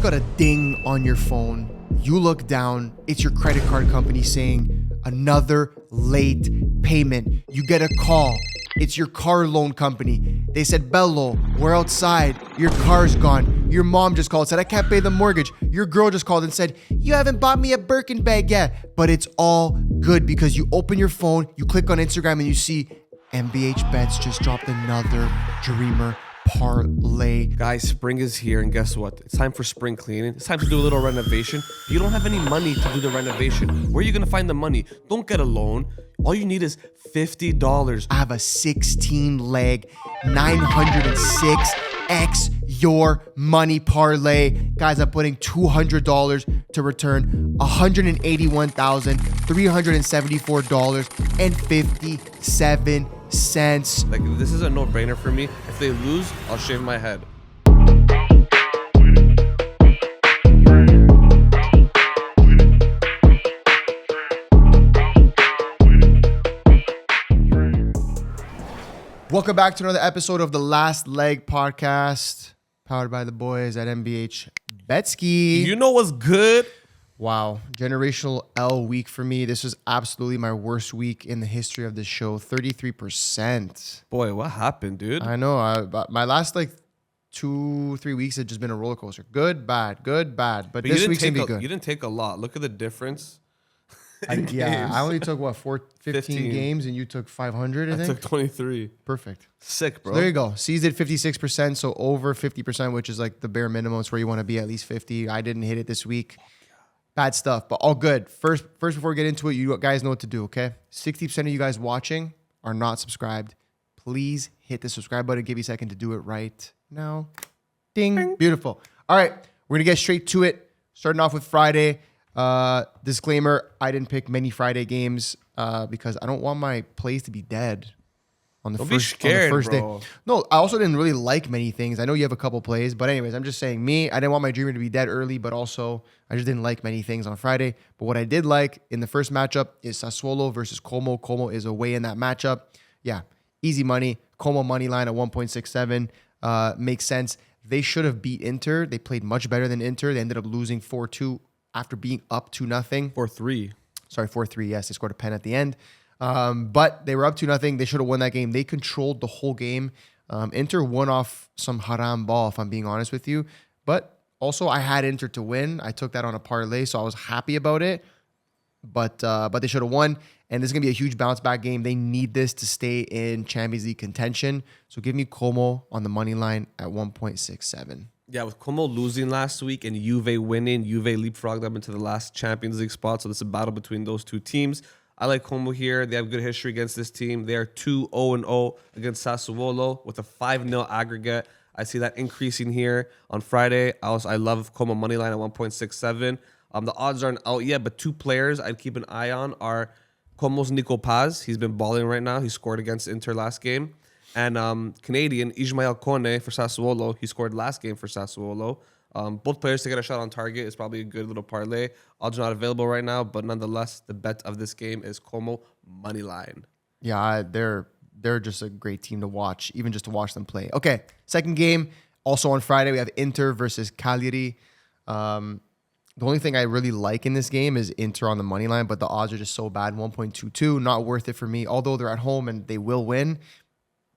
just got a ding on your phone. You look down, it's your credit card company saying another late payment. You get a call. It's your car loan company. They said, Bello, we're outside. Your car's gone. Your mom just called and said, I can't pay the mortgage. Your girl just called and said, you haven't bought me a Birkin bag yet. But it's all good because you open your phone, you click on Instagram and you see MBH Bets just dropped another dreamer parlay. Guys, spring is here, and guess what? It's time for spring cleaning. It's time to do a little renovation. If you don't have any money to do the renovation, where are you going to find the money? Don't get a loan. All you need is $50. I have a 16-leg 906x your money parlay. Guys, I'm putting $200 to return $181,374.57. Like, this is a no-brainer for me. If they lose, I'll shave my head. Welcome back to another episode of the Last Leg podcast, powered by the boys at MBH Betsky. You know what's good? Wow, generational L week for me. This was absolutely my worst week in the history of this show. 33%. Boy, what happened, dude? I know. My last 2-3 weeks had just been a roller coaster. Good, bad. But this week's gonna be good. You didn't take a lot. Look at the difference. I only took 15 games, and you took 500. I think took 23. Perfect. Sick, bro. So there you go. C's did 56%, so over 50%, which is like the bare minimum. It's where you want to be, at least 50. I didn't hit it this week. Bad stuff, but all good. First, before we get into it, you guys know what to do, okay? 60% of you guys watching are not subscribed. Please hit the subscribe button. Give you a second to do it right now. Ding. Beautiful. All right, we're going to get straight to it. Starting off with Friday. Disclaimer, I didn't pick many Friday games because I don't want my plays to be dead on the first day. No, I also didn't really like many things. I know you have a couple plays, but anyways, I'm just saying I didn't want my dreamer to be dead early, but also I just didn't like many things on Friday. But what I did like in the first matchup is Sassuolo versus Como. Como is away in that matchup. Yeah, easy money. Como money line at 1.67 makes sense. They should have beat Inter. They played much better than Inter. They ended up losing 4-2 after being up 2-0. 4-3. Sorry, 4-3. Yes, they scored a pen at the end. But they were up 2-0. They should have won that game. They controlled the whole game. Inter won off some haram ball, if I'm being honest with you. But also, I had Inter to win. I took that on a parlay, so I was happy about it. But they should have won. And this is going to be a huge bounce back game. They need this to stay in Champions League contention. So give me Como on the money line at 1.67. Yeah, with Como losing last week and Juve winning, Juve leapfrogged them into the last Champions League spot. So this is a battle between those two teams. I like Como here. They have good history against this team. They are 2-0-0 against Sassuolo with a 5-0 aggregate. I see that increasing here on Friday. I love Como money line at 1.67. The odds aren't out yet, but two players I'd keep an eye on are Como's Nico Paz. He's been balling right now. He scored against Inter last game. And Canadian Ismael Kone for Sassuolo. He scored last game for Sassuolo. Both players to get a shot on target is probably a good little parlay. Odds are not available right now, but nonetheless, the bet of this game is Como money line. Yeah, they're just a great team to watch, even just to watch them play. Okay, second game, also on Friday, we have Inter versus Cagliari. The only thing I really like in this game is Inter on the money line, but the odds are just so bad. 1.22, not worth it for me. Although they're at home and they will win,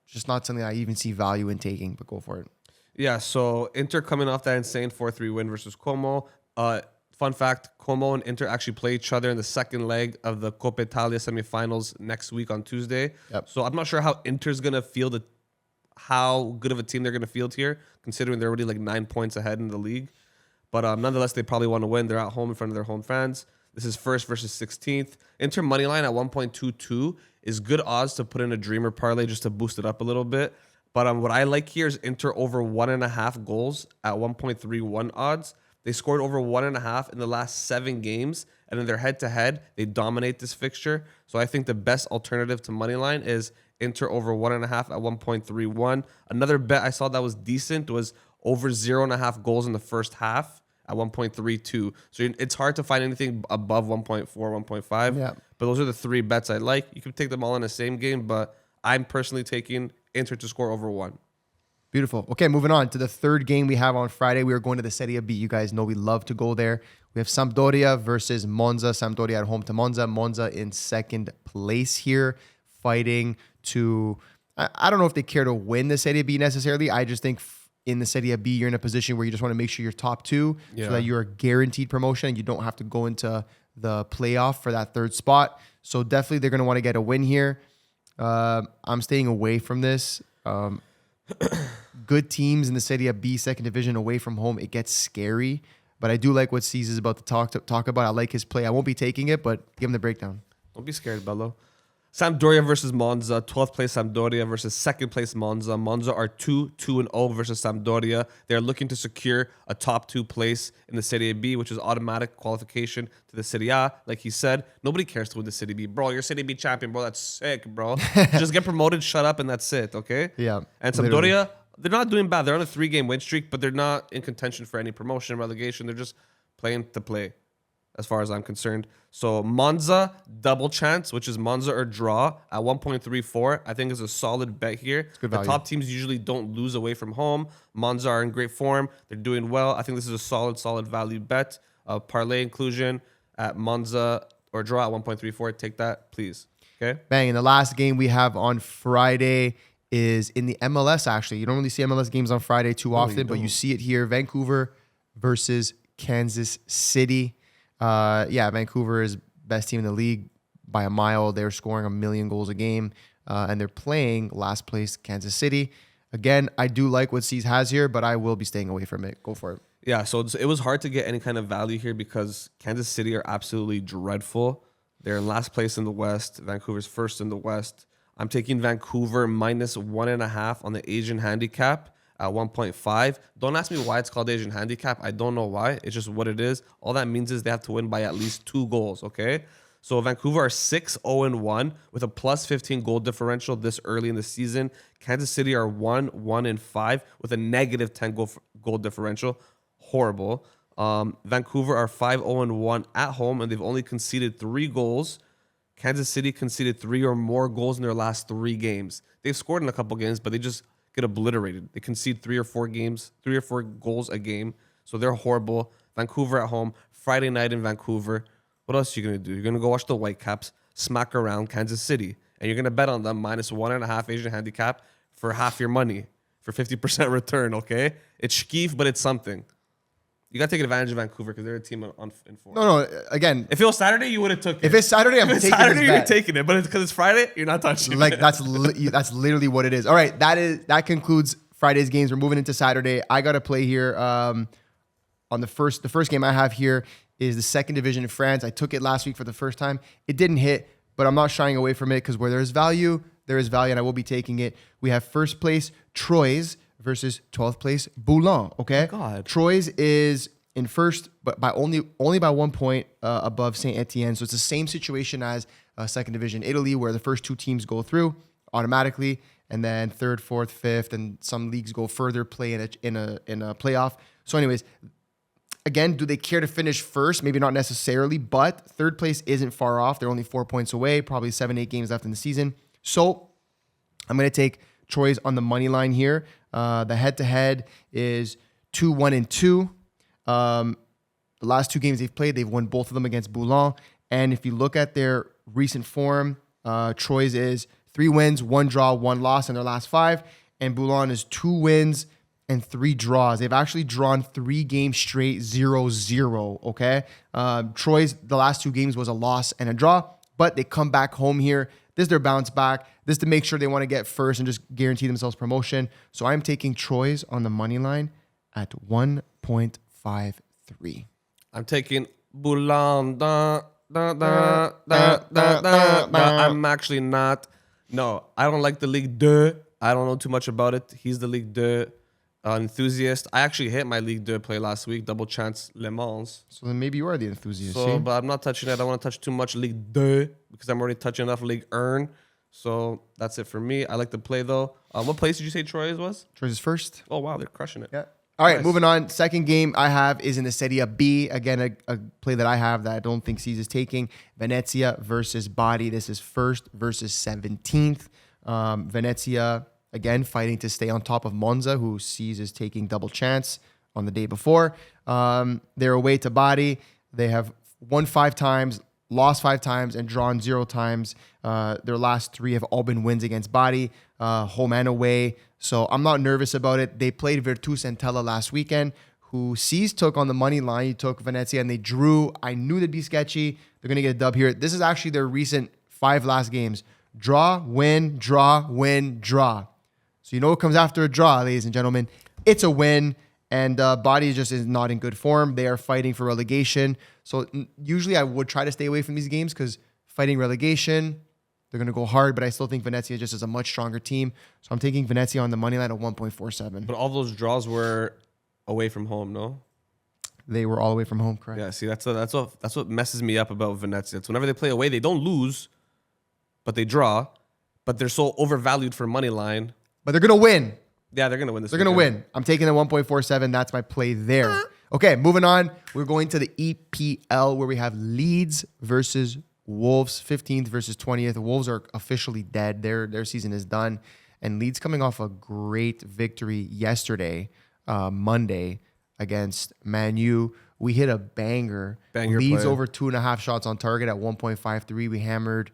just not something I even see value in taking, but go for it. Yeah, so Inter coming off that insane 4-3 win versus Como. Fun fact, Como and Inter actually play each other in the second leg of the Coppa Italia semifinals next week on Tuesday. Yep. So I'm not sure how Inter's going to field how good of a team they're going to field here, considering they're already like 9 points ahead in the league. But nonetheless, they probably want to win. They're at home in front of their home fans. This is first versus 16th. Inter money line at 1.22 is good odds to put in a dreamer parlay just to boost it up a little bit. But what I like here is Inter over 1.5 goals at 1.31 odds. They scored over 1.5 in the last 7 games. And in their head-to-head, they dominate this fixture. So I think the best alternative to money line is Inter over 1.5 at 1.31. Another bet I saw that was decent was over 0.5 goals in the first half at 1.32. So it's hard to find anything above 1.4, 1.5. Yeah. But those are the 3 bets I like. You can take them all in the same game, but I'm personally taking Inter to score over 1. Beautiful. Okay, moving on to the third game we have on Friday. We are going to the Serie B. You guys know we love to go there. We have Sampdoria versus Monza. Sampdoria at home to Monza. Monza in second place here, fighting to... I don't know if they care to win the Serie B necessarily. I just think in the Serie B, you're in a position where you just want to make sure you're top two so that you're guaranteed promotion and you don't have to go into the playoff for that third spot. So definitely they're going to want to get a win here. I'm staying away from this. Good teams in the Serie B second division away from home, it gets scary. But I do like what Cesar is about to talk about. I like his play. I won't be taking it, but give him the breakdown. Don't be scared, Bello. Sampdoria versus Monza, 12th place Sampdoria versus second place Monza. Monza are 2-2-0 versus Sampdoria. They're looking to secure a top 2 place in the Serie B, which is automatic qualification to the Serie A. Like he said, nobody cares to win the Serie B. Bro, you're Serie B champion, bro. That's sick, bro. Just get promoted, shut up, and that's it, okay? Yeah. And Sampdoria, they're not doing bad. They're on a 3-game win streak, but they're not in contention for any promotion, relegation. They're just playing to play, as far as I'm concerned. So Monza, double chance, which is Monza or draw at 1.34. I think is a solid bet here. Good the value. top teams usually don't lose away from home. Monza are in great form. They're doing well. I think this is a solid value bet. Parlay inclusion at Monza or draw at 1.34. Take that, please. Okay? Bang. And the last game we have on Friday is in the MLS, actually. You don't really see MLS games on Friday too often, but you see it here. Vancouver versus Kansas City. Vancouver is best team in the league by a mile. They're scoring 1 million goals a game, and they're playing last place Kansas City. Again, I do like what C's has here, but I will be staying away from it. Go for it. Yeah, so it was hard to get any kind of value here because Kansas City are absolutely dreadful. They're in last place in the West. Vancouver's first in the West. I'm taking Vancouver minus 1.5 on the Asian handicap at 1.5. Don't ask me why it's called Asian handicap. I don't know why. It's just what it is. All that means is they have to win by at least 2 goals, okay? So Vancouver are 6-0-1 with a plus 15 goal differential this early in the season. Kansas City are 1-1-5 with a negative 10 goal differential. Horrible. Vancouver are 5-0-1 at home, and they've only conceded 3 goals. Kansas City conceded 3 or more goals in their last 3 games. They've scored in a couple games, but they just get obliterated. They concede 3 or 4 goals a game. So they're horrible. Vancouver at home, Friday night in Vancouver. What else are you going to do? You're going to go watch the Whitecaps smack around Kansas City. And you're going to bet on them minus 1.5 Asian handicap for half your money, for 50% return, okay? It's skeef, but it's something. You got to take advantage of Vancouver because they're a team in form. No, again. If it was Saturday, you would have took it. If it's Saturday, I'm taking Saturday, this you're bet. taking it. But because it's Friday, you're not touching it. Like, that's literally what it is. All right, that concludes Friday's games. We're moving into Saturday. I got to play here on the first game I have here is the second division in France. I took it last week for the first time. It didn't hit, but I'm not shying away from it because where there is value, and I will be taking it. We have first place Troyes versus 12th place Boulogne. Okay, Oh my God. Troyes is in first, but by only by 1 point above Saint Etienne. So it's the same situation as second division Italy, where the first 2 teams go through automatically, and then third, fourth, fifth, and some leagues go further, play in a playoff. So, anyways. Again, do they care to finish first? Maybe not necessarily, but third place isn't far off. They're only 4 points away, probably 7-8 games left in the season. So I'm going to take Troyes on the money line here. The head-to-head is 2-1-2. The last 2 games they've played, they've won both of them against Boulogne. And if you look at their recent form, Troyes is 3 wins, 1 draw, 1 loss in their last 5. And Boulogne is 2 wins and 3 draws. They've actually drawn 3 games straight 0-0, okay? Troyes, the last 2 games was a loss and a draw, but they come back home here. This is their bounce back. This is to make sure they want to get first and just guarantee themselves promotion. So I'm taking Troyes on the money line at 1.53. I'm taking Boulogne. I'm actually not. No, I don't like the Ligue 2. I don't know too much about it. He's the Ligue 2 enthusiast. I actually hit my Ligue 2 play last week, double chance Le Mans. So then maybe you are the enthusiast. So, but I'm not touching it. I don't want to touch too much Ligue 2 because I'm already touching enough Ligue 1. So that's it for me. I like to play though. What place did you say Troyes was? Troyes is first. Oh wow, they're crushing it. Yeah. All right, Nice. moving on. Second game I have is in the Serie B. Again, a play that I have that I don't think C's is taking. Venezia versus Bari. This is first versus 17th. Venezia, again, fighting to stay on top of Monza, who sees is taking double chance on the day before. They're away to Bari. They have won 5 times, lost 5 times, and drawn 0 times. Their last 3 have all been wins against Bari, home and away. So I'm not nervous about it. They played Virtus and Tella last weekend, who Seas took on the money line. He took Venezia, and they drew. I knew they'd be sketchy. They're going to get a dub here. This is actually their recent 5 last games. Draw, win, draw, win, draw. So you know what comes after a draw, ladies and gentlemen? It's a win. And Bari just is not in good form. They are fighting for relegation. So usually I would try to stay away from these games because fighting relegation, they're going to go hard. But I still think Venezia just is a much stronger team. So I'm taking Venezia on the money line at 1.47. But all those draws were away from home, no? They were all away from home, correct? Yeah, see, that's what messes me up about Venezia. It's whenever they play away, they don't lose, but they draw. But they're so overvalued for money line. But they're going to win. Yeah, they're going to win this They're going to win. I'm taking the 1.47. That's my play there. Okay, moving on. We're going to the EPL where we have Leeds versus Wolves, 15th versus 20th. The Wolves are officially dead. Their season is done. And Leeds coming off a great victory yesterday, Monday, against Man U. We hit a banger. Leeds play. over 2.5 shots on target at 1.53. We hammered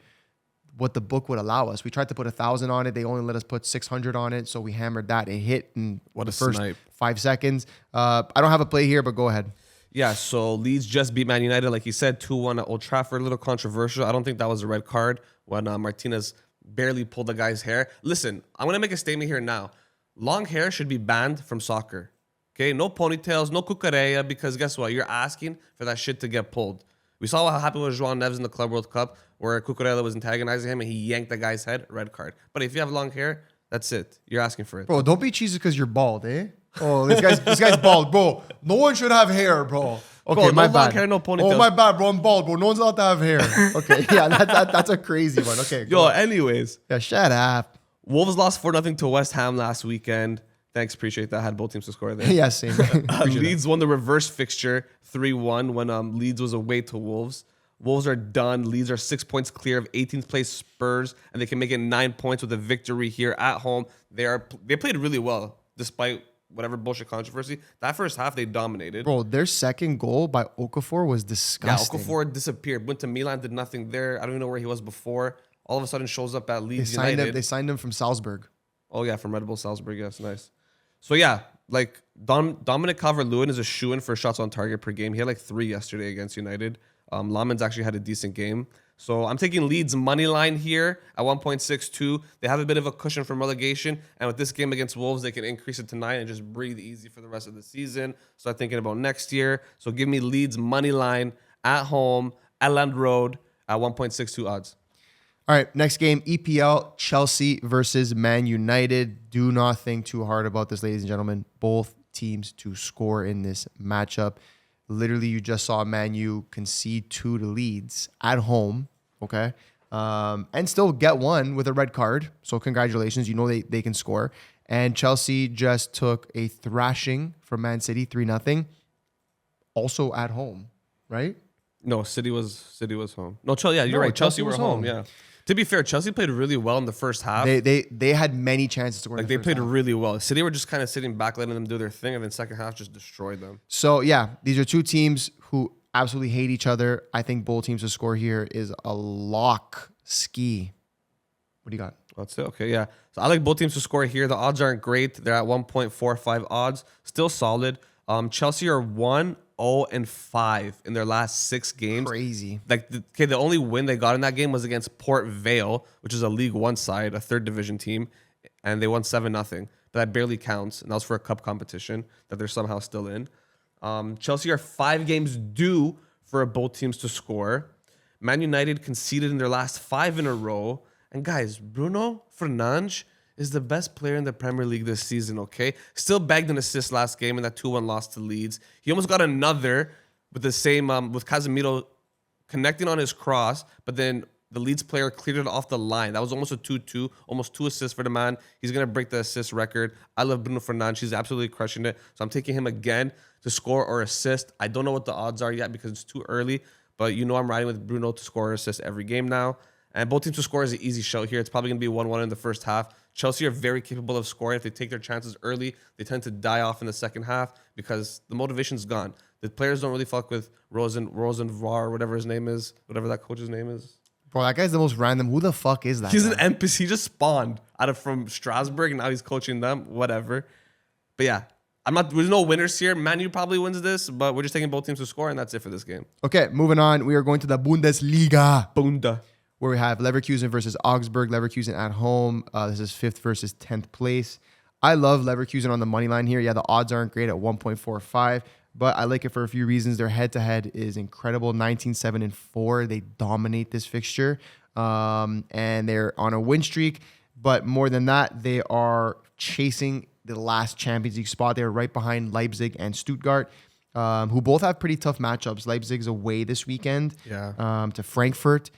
what the book would allow us. We tried to put 1,000 on it. They only let us put 600 on it. So we hammered that. It hit in the first snipe. 5 seconds. I don't have a play here, but go ahead. Yeah, so Leeds just beat Man United, like you said, 2-1 at Old Trafford. A little controversial. I don't think that was a red card when Martinez barely pulled the guy's hair. Listen, I'm going to make a statement here now. Long hair should be banned from soccer. Okay, no ponytails, no cucurella, because guess what? You're asking for that shit to get pulled. We saw what happened with João Neves in the Club World Cup, where Cucurella was antagonizing him and he yanked the guy's head, red card. But if you have long hair, that's it. You're asking for it. Bro, don't be cheesy because you're bald, eh? Oh, this guy's bald, bro. No one should have hair, bro. Okay, bro, my no bad. long hair, no ponytails. Oh, my bad, bro. I'm bald, bro. No one's allowed to have hair. Okay, yeah, that's a crazy one. Okay, Yo, anyways. Yeah, shut up. Wolves lost 4-0 to West Ham last weekend. Thanks, appreciate that. Had both teams to score there. Yeah, same. Leeds won the reverse fixture 3-1 when Leeds was away to Wolves. Wolves are done. Leeds are 6 points clear of 18th place Spurs, and they can make it 9 points with a victory here at home. They played really well despite whatever bullshit controversy. That first half they dominated. Bro, their second goal by Okafor was disgusting. Yeah, Okafor disappeared. Went to Milan, did nothing there. I don't even know where he was before. All of a sudden shows up at Leeds United. They signed him from Salzburg. Oh yeah, from Red Bull Salzburg. Yes, nice. So yeah, like Dominic Calvert-Lewin is a shoo-in for shots on target per game. He had like 3 yesterday against United. Laman's actually had a decent game. So I'm taking Leeds money line here at 1.62. They have a bit of a cushion from relegation. And with this game against Wolves, they can increase it to 9 and just breathe easy for the rest of the season. Start thinking about next year. So give me Leeds money line at home, Elland Road at 1.62 odds. All right, next game, EPL, Chelsea versus Man United. Do not think too hard about this, ladies and gentlemen. Both teams to score in this matchup. Literally, you just saw Man U concede 2 to Leeds at home, okay? And still get 1 with a red card. So congratulations, you know they can score. And Chelsea just took a thrashing from Man City, 3-0. Also at home, right? No, City was home. No, you're right. Chelsea were home. Yeah. To be fair, Chelsea played really well in the first half. They had many chances to score. Like they played really well. City were just kind of sitting back, letting them do their thing, and then second half just destroyed them. So yeah, these are 2 teams who absolutely hate each other. I think both teams to score here is a lock. Ski. What do you got? That's it. Okay, yeah. So I like both teams to score here. The odds aren't great. They're at 1.45 odds. Still solid. Chelsea are 1-0-5 in their last 6 games. Crazy. Like, the only win they got in that game was against Port Vale, which is a League One side, a 3rd division team, and they won 7-0. But that barely counts, and that was for a cup competition that they're somehow still in. Chelsea are 5 games due for both teams to score. Man United conceded in their last 5 in a row. And guys, Bruno Fernandes is the best player in the Premier League this season, okay? Still bagged an assist last game in that 2-1 loss to Leeds. He almost got another with the same, with Casemiro connecting on his cross, but then the Leeds player cleared it off the line. That was almost a 2-2, almost 2 assists for the man. He's going to break the assist record. I love Bruno Fernandes. He's absolutely crushing it. So I'm taking him again to score or assist. I don't know what the odds are yet because it's too early, but you know I'm riding with Bruno to score or assist every game now. And both teams to score is an easy show here. It's probably going to be 1-1 in the first half. Chelsea are very capable of scoring. If they take their chances early, they tend to die off in the second half because the motivation's gone. The players don't really fuck with Rosenvar, whatever his name is, whatever that coach's name is. Bro, that guy's the most random. Who the fuck is that? He's guy? an NPC. He just spawned from Strasbourg, and now he's coaching them. Whatever. But yeah, there's no winners here. Man U probably wins this, but we're just taking both teams to score, and that's it for this game. Okay, moving on. We are going to the Bundesliga, Bunda. where we have Leverkusen versus Augsburg. Leverkusen at home. This is 5th versus 10th place. I love Leverkusen on the money line here. Yeah, the odds aren't great at 1.45, but I like it for a few reasons. Their head-to-head is incredible, 19-7-4. They dominate this fixture, and they're on a win streak. But more than that, they are chasing the last Champions League spot. They're right behind Leipzig and Stuttgart, who both have pretty tough matchups. Leipzig's away this weekend to Frankfurt,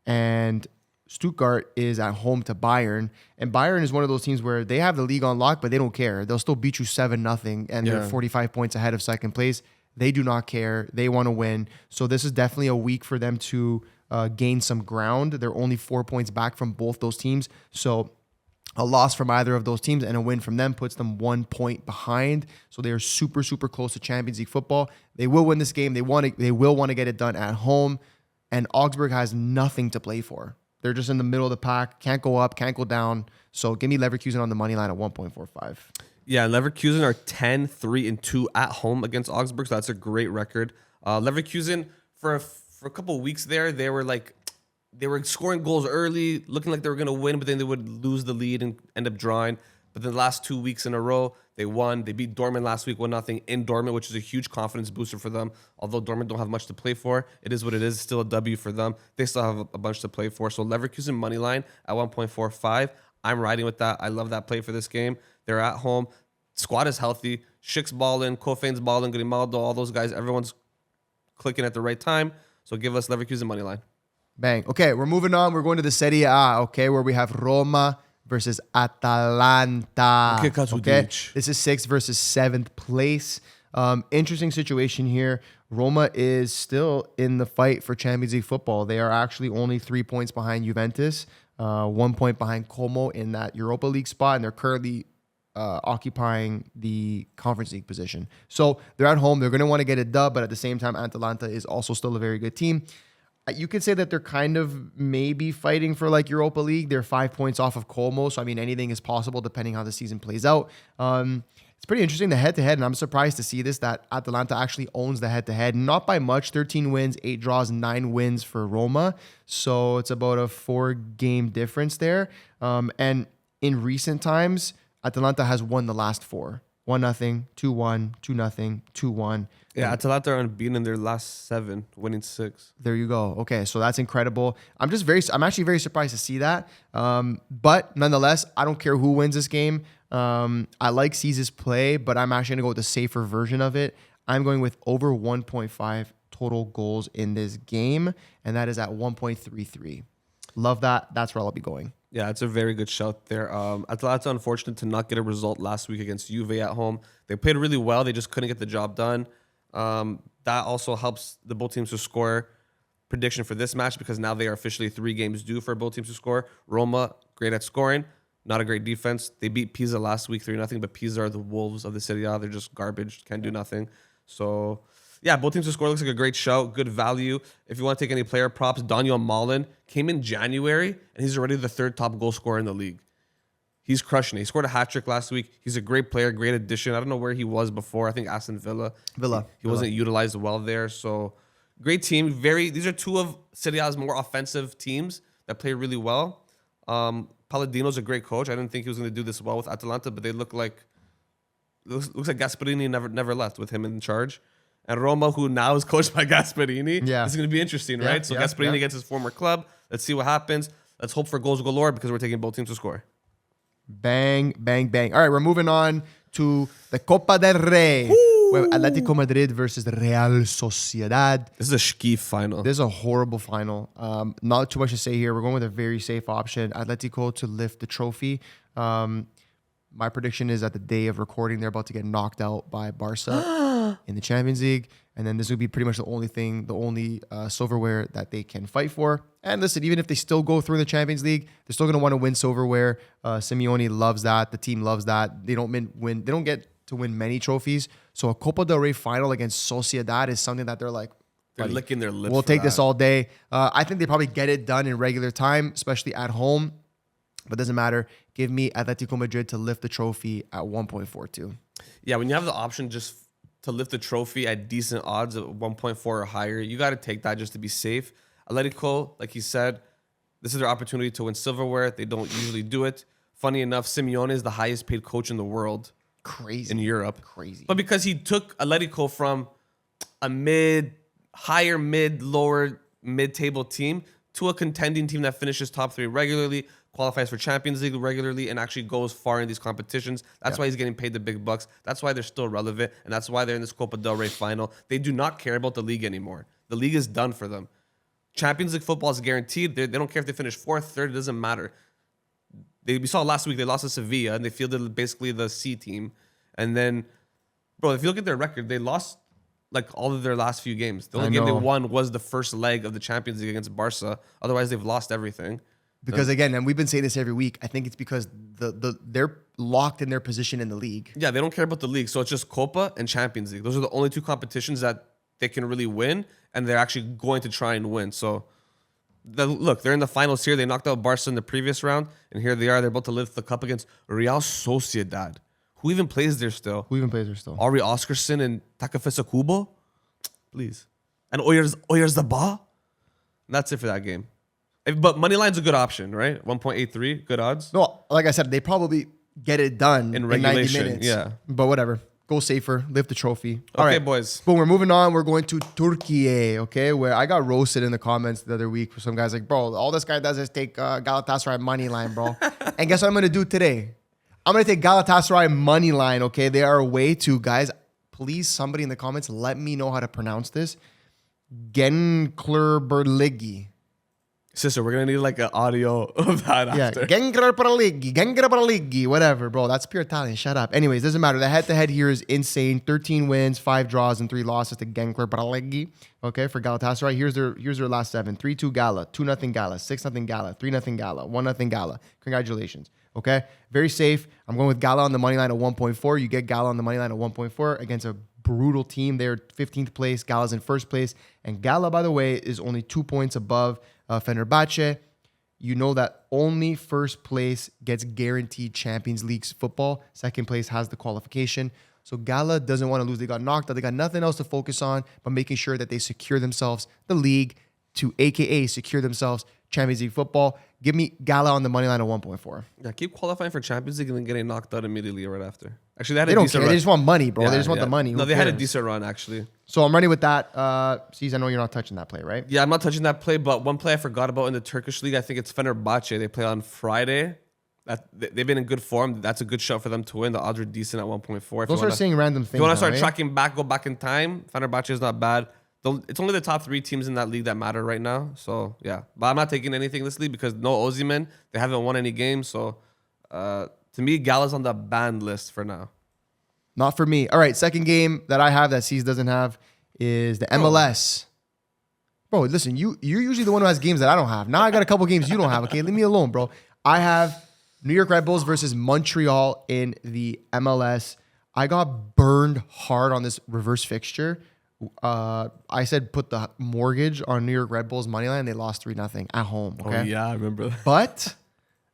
and Stuttgart is at home to Bayern. And Bayern is one of those teams where they have the league on lock, but they don't care. They'll still beat you 7-0, and they're 45 points ahead of second place. They do not care. They want to win. So this is definitely a week for them to gain some ground. They're only 4 points back from both those teams. So a loss from either of those teams and a win from them puts them 1 point behind. So they are super, super close to Champions League football. They will win this game. They will want to get it done at home. And Augsburg has nothing to play for. They're just in the middle of the pack. Can't go up, can't go down. So give me Leverkusen on the money line at 1.45. Yeah, Leverkusen are 10-3-2 at home against Augsburg. So that's a great record. Leverkusen, for a couple of weeks there, they were scoring goals early, looking like they were going to win, but then they would lose the lead and end up drawing. But then the last 2 weeks in a row, they won. They beat Dortmund last week 1-0 in Dortmund, which is a huge confidence booster for them. Although Dortmund don't have much to play for, it is what it is. Still a W for them. They still have a bunch to play for. So Leverkusen money line at 1.45. I'm riding with that. I love that play for this game. They're at home. Squad is healthy. Schick's balling. Kofane's balling. Grimaldo, all those guys. Everyone's clicking at the right time. So give us Leverkusen money line. Bang. Okay, we're moving on. We're going to the Serie A, okay, where we have Roma versus Atalanta. Okay, this is 6th versus 7th place. Interesting situation here. Roma is still in the fight for Champions League football. They are actually only 3 points behind Juventus, 1 point behind Como in that Europa League spot, and they're currently occupying the Conference League position. So they're at home. They're going to want to get a dub, but at the same time, Atalanta is also still a very good team. You could say that they're kind of maybe fighting for like Europa League. They're 5 points off of Como. So, I mean, anything is possible depending how the season plays out. It's pretty interesting, the head-to-head, and I'm surprised to see this, that Atalanta actually owns the head-to-head. Not by much, 13 wins, 8 draws, 9 wins for Roma. So it's about a 4-game difference there. And in recent times, Atalanta has won the last 4. 1-0, 2-1, 2-0, 2-1. Yeah, Atalanta are unbeaten in their last 7, winning 6. There you go. Okay, so that's incredible. I'm actually very surprised to see that. But nonetheless, I don't care who wins this game. I like Cesar's play, but I'm actually going to go with the safer version of it. I'm going with over 1.5 total goals in this game, and that is at 1.33. Love that. That's where I'll be going. Yeah, it's a very good shout there. Atalanta, unfortunate to not get a result last week against Juve at home. They played really well. They just couldn't get the job done. That also helps the both teams to score. Prediction for this match, because now they are officially 3 games due for both teams to score. Roma, great at scoring. Not a great defense. They beat Pisa last week 3-0, but Pisa are the wolves of the Serie A. They're just garbage. Can't do nothing. So, yeah, both teams to score looks like a great shout. Good value. If you want to take any player props, Daniel Malen came in January, and he's already the 3rd top goal scorer in the league. He's crushing it. He scored a hat-trick last week. He's a great player, great addition. I don't know where he was before. I think Aston Villa. He wasn't utilized well there. So, great team. These are 2 of Serie A's more offensive teams that play really well. Palladino's a great coach. I didn't think he was going to do this well with Atalanta, but they looks like Gasperini never left with him in charge. And Roma, who now is coached by Gasperini, is going to be interesting, right? So Gasperini against his former club. Let's see what happens. Let's hope for goals galore because we're taking both teams to score. Bang, bang, bang. All right, we're moving on to the Copa del Rey. We have Atletico Madrid versus Real Sociedad. This is a schkief final. This is a horrible final. Not too much to say here. We're going with a very safe option. Atletico to lift the trophy. My prediction is at the day of recording, they're about to get knocked out by Barca. in the Champions League. And then this would be pretty much the only silverware that they can fight for. And listen, even if they still go through the Champions League, they're still going to want to win silverware. Simeone loves that. The team loves that. They don't win. They don't get to win many trophies. So a Copa del Rey final against Sociedad is something that they're like, they're licking their lips. We'll take that. this all day. I think they probably get it done in regular time, especially at home. But it doesn't matter. Give me Atletico Madrid to lift the trophy at 1.42. Yeah, when you have the option just to lift the trophy at decent odds at 1.4 or higher, you got to take that just to be safe. Atletico, like he said, this is their opportunity to win silverware. They don't usually do it. Funny enough, Simeone is the highest paid coach in the world. Crazy. In Europe. Crazy. But because he took Atletico from a lower mid-table team to a contending team that finishes top 3 regularly, qualifies for Champions League regularly, and actually goes far in these competitions. That's why he's getting paid the big bucks. That's why they're still relevant, and that's why they're in this Copa del Rey final. They do not care about the league anymore. The league is done for them. Champions League football is guaranteed. They don't care if they finish 4th, 3rd, it doesn't matter. We saw last week, they lost to Sevilla, and they fielded basically the C team. And then, bro, if you look at their record, they lost like all of their last few games. The only game they won was the first leg of the Champions League against Barca. Otherwise, they've lost everything. Because again, and we've been saying this every week, I think it's because they're locked in their position in the league. Yeah, they don't care about the league. So it's just Copa and Champions League. Those are the only 2 competitions that they can really win, and they're actually going to try and win. So look, they're in the finals here. They knocked out Barca in the previous round, and here they are. They're about to lift the cup against Real Sociedad. Who even plays there still? Ari Oscarson and Takafisa Kubo? Please. And Oyarzabal? That's it for that game. But money line's a good option, right? 1.83, good odds. No, like I said, they probably get it done in 90 minutes. Yeah. But whatever. Go safer. Lift the trophy. All Okay, right, boys. Boom, we're moving on. We're going to Turkey, okay? Where I got roasted in the comments the other week for some guys like, bro, all this guy does is take Galatasaray money line, bro. And guess what I'm going to do today? I'm going to take Galatasaray money line, okay? They are away to, guys, please, somebody in the comments, let me know how to pronounce this. Genklerberligi. Sister, we're going to need like an audio of that after. Yeah, Genklerberligi, whatever, bro. That's pure Italian. Shut up. Anyways, doesn't matter. The head-to-head here is insane. 13 wins, 5 draws, and 3 losses to Genklerberligi, okay, for Galatasaray. Here's their last 7. 3-2 Gala, 2-0 Gala, 6-0 Gala, 3-0 Gala, 1-0 Gala. Congratulations. Okay, very safe. I'm going with Gala on the money line at 1.4. You get Gala on the money line at 1.4 against a brutal team. They're 15th place. Gala's in 1st place. And Gala, by the way, is only 2 points above Fenerbahce. You know that only 1st place gets guaranteed Champions League football. 2nd place has the qualification. So Gala doesn't want to lose. They got knocked out. They got nothing else to focus on but making sure that they secure themselves the league to AKA secure themselves Champions League football. Give me Gala on the money line at 1.4. Yeah, keep qualifying for Champions League and then getting knocked out immediately right after. Actually, They don't care. They just want money, bro. Yeah, they just want the money. No, they had a decent run, actually. So I'm running with that. Cesar, I know you're not touching that play, right? Yeah, I'm not touching that play, but one play I forgot about in the Turkish league, I think it's Fenerbahce. They play on Friday. They've been in good form. That's a good shot for them to win. The odds are decent at 1.4. Don't start saying random things. If you want to start right? tracking back, go back in time. Fenerbahce is not bad. It's only the top 3 teams in that league that matter right now. So, yeah. But I'm not taking anything in this league because no Osimhen. They haven't won any games. So, to me, Gala's on the banned list for now. Not for me. All right, second game that I have that C's doesn't have is the MLS. Bro, listen, you're usually the one who has games that I don't have. Now I got a couple games you don't have, okay? Leave me alone, bro. I have New York Red Bulls versus Montreal in the MLS. I got burned hard on this reverse fixture. I said put the mortgage on New York Red Bulls money line. They lost 3-0 at home. Okay. Oh, yeah, I remember that. But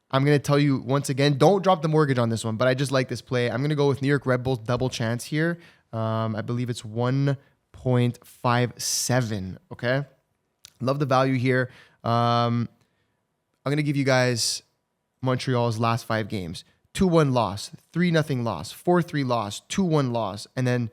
I'm going to tell you once again, don't drop the mortgage on this one. But I just like this play. I'm going to go with New York Red Bulls double chance here. I believe it's 1.57. Okay. Love the value here. I'm going to give you guys Montreal's last 5 games. 2-1 loss, 3-0 loss, 4-3 loss, 2-1 loss, and then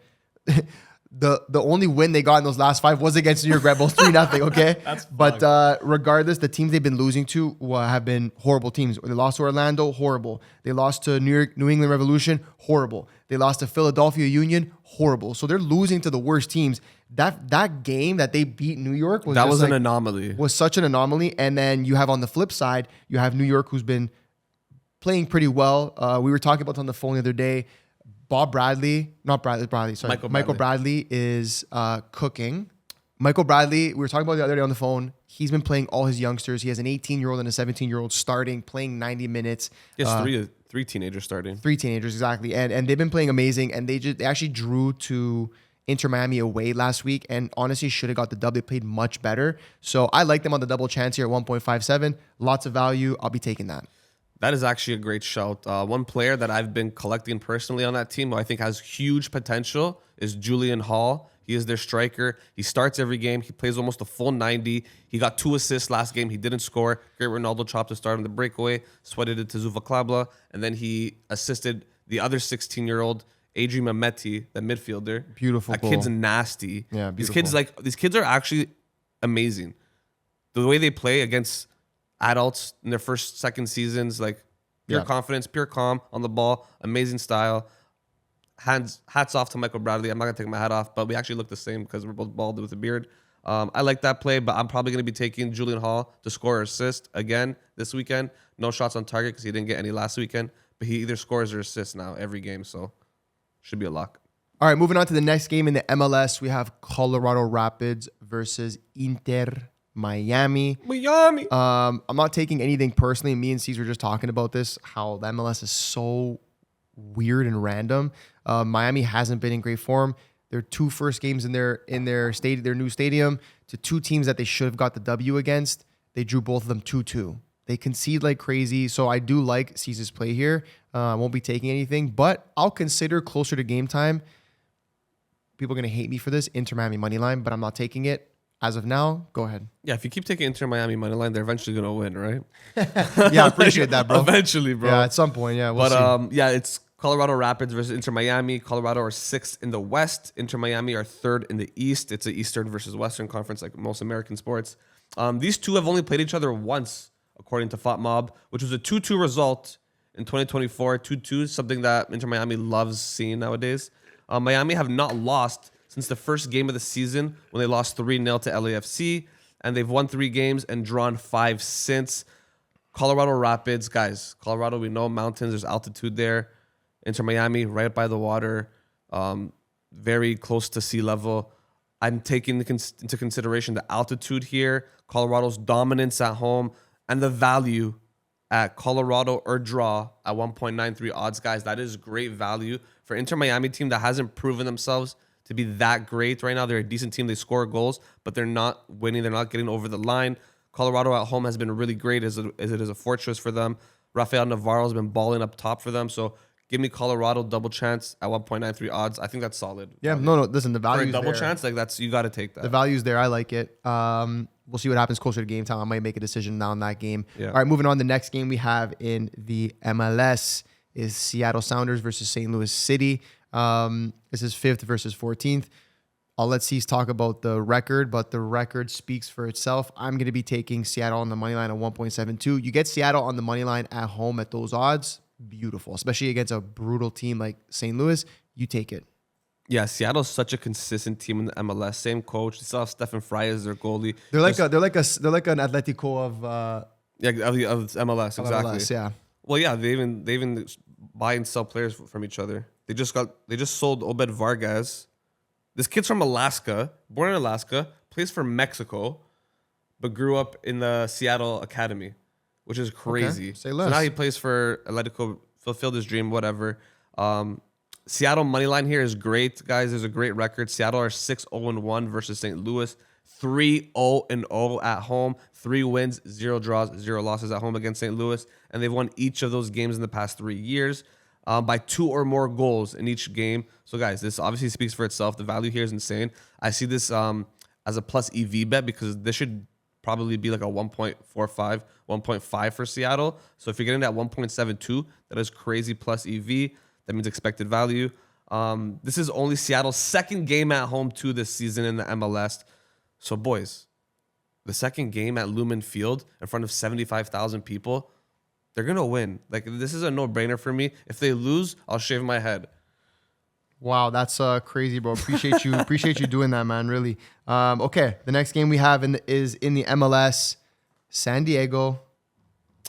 the only win they got in those last 5 was against New York Red Bulls, 3-0, okay? But regardless, the teams they've been losing to have been horrible teams. They lost to Orlando, horrible. They lost to New England Revolution, horrible. They lost to Philadelphia Union, horrible. So they're losing to the worst teams. That game that they beat New York was an anomaly. Was such an anomaly. And then you have on the flip side, you have New York who's been playing pretty well. We were talking about it on the phone the other day. Michael Bradley is cooking. Michael Bradley, we were talking about the other day on the phone. He's been playing all his youngsters. He has an 18-year-old and a 17-year-old starting, playing 90 minutes. He has three teenagers starting. 3 teenagers, exactly. And they've been playing amazing. And they actually drew to Inter Miami away last week and honestly should have got the dub. They played much better. So I like them on the double chance here at 1.57. Lots of value. I'll be taking that. That is actually a great shout. One player that I've been collecting personally on that team who I think has huge potential is Julian Hall. He is their striker. He starts every game. He plays almost a full 90. He got 2 assists last game. He didn't score. Great Ronaldo chop to start on the breakaway. Sweated it to Zuva Klabla. And then he assisted the other 16-year-old, Adrian Mametti, the midfielder. Beautiful That goal. kid's nasty. Yeah, beautiful. These kids are actually amazing. The way they play against adults in their first, second seasons, like pure confidence, pure calm on the ball, amazing style. Hats off to Michael Bradley. I'm not gonna take my hat off, but we actually look the same because we're both bald with a beard. I like that play, but I'm probably gonna be taking Julian Hall to score or assist again this weekend. No shots on target because he didn't get any last weekend, but he either scores or assists now every game, so should be a lock. All right, moving on to the next game in the MLS, we have Colorado Rapids versus Inter Miami. I'm not taking anything personally. Me and Cesar were just talking about this, how the MLS is so weird and random. Miami hasn't been in great form. Their 2 first games in their new stadium to 2 teams that they should have got the W against. They drew both of them 2-2. They concede like crazy. So I do like Cesar's play here. I won't be taking anything, but I'll consider closer to game time. People are going to hate me for this, Inter Miami money line, but I'm not taking it. As of now, go ahead. Yeah, if you keep taking Inter Miami money line, they're eventually gonna win, right? Yeah, I appreciate that, bro. Eventually, bro. Yeah, at some point, yeah. We'll see. Yeah, it's Colorado Rapids versus Inter Miami. Colorado are 6th in the West. Inter Miami are 3rd in the East. It's an Eastern versus Western conference, like most American sports. These two have only played each other once, according to FotMob, which was a 2-2 result in 2024. 2-2, something that Inter Miami loves seeing nowadays. Miami have not lost since the first game of the season when they lost 3-0 to LAFC, and they've won 3 games and drawn 5 since. Colorado Rapids, guys, Colorado, we know mountains, there's altitude there. Inter Miami, right by the water, very close to sea level. I'm taking into consideration the altitude here, Colorado's dominance at home, and the value at Colorado or draw at 1.93 odds, guys. That is great value for Inter Miami team that hasn't proven themselves to be that great right now. They're a decent team. They score goals, but they're not winning. They're not getting over the line. Colorado at home has been really great as it is a fortress for them. Rafael Navarro has been balling up top for them. So give me Colorado double chance at 1.93 odds. I think that's solid. Yeah, no. Listen, the value for a double chance, like that's you got to take that. The value's there. I like it. We'll see what happens closer to game time. I might make a decision now on that game. Yeah. All right, moving on. The next game we have in the MLS is Seattle Sounders versus St. Louis City. This is 5th versus 14th. I'll let Cease talk about the record, but the record speaks for itself. I'm going to be taking Seattle on the money line at 1.72. You get Seattle on the money line at home at those odds, beautiful, especially against a brutal team like St. Louis. You take it. Yeah, Seattle's such a consistent team in the MLS. Same coach. They still have Stephen Fry as their goalie. They're like an Atletico of of MLS, exactly. MLS, yeah. Well, yeah, they even buy and sell players from each other. They just sold Obed Vargas. This kid's from Alaska, born in Alaska, plays for Mexico, but grew up in the Seattle Academy, which is crazy. Okay, say less. So now he plays for Atletico, fulfilled his dream, whatever. Seattle money line here is great, guys. There's a great record. Seattle are 6-0-1 versus St. Louis, 3-0-0 at home, 3 wins, 0 draws, 0 losses at home against St. Louis, and they've won each of those games in the past 3 years. By 2 or more goals in each game. So, guys, this obviously speaks for itself. The value here is insane. I see this as a plus EV bet because this should probably be like a 1.45, 1.5 for Seattle. So, if you're getting that 1.72, that is crazy plus EV. That means expected value. This is only Seattle's second game at home too this season in the MLS. So, boys, the second game at Lumen Field in front of 75,000 people, they're going to win. Like, this is a no-brainer for me. If they lose, I'll shave my head. Wow, that's crazy, bro. Appreciate you doing that, man, really. Okay, the next game we have is in the MLS, San Diego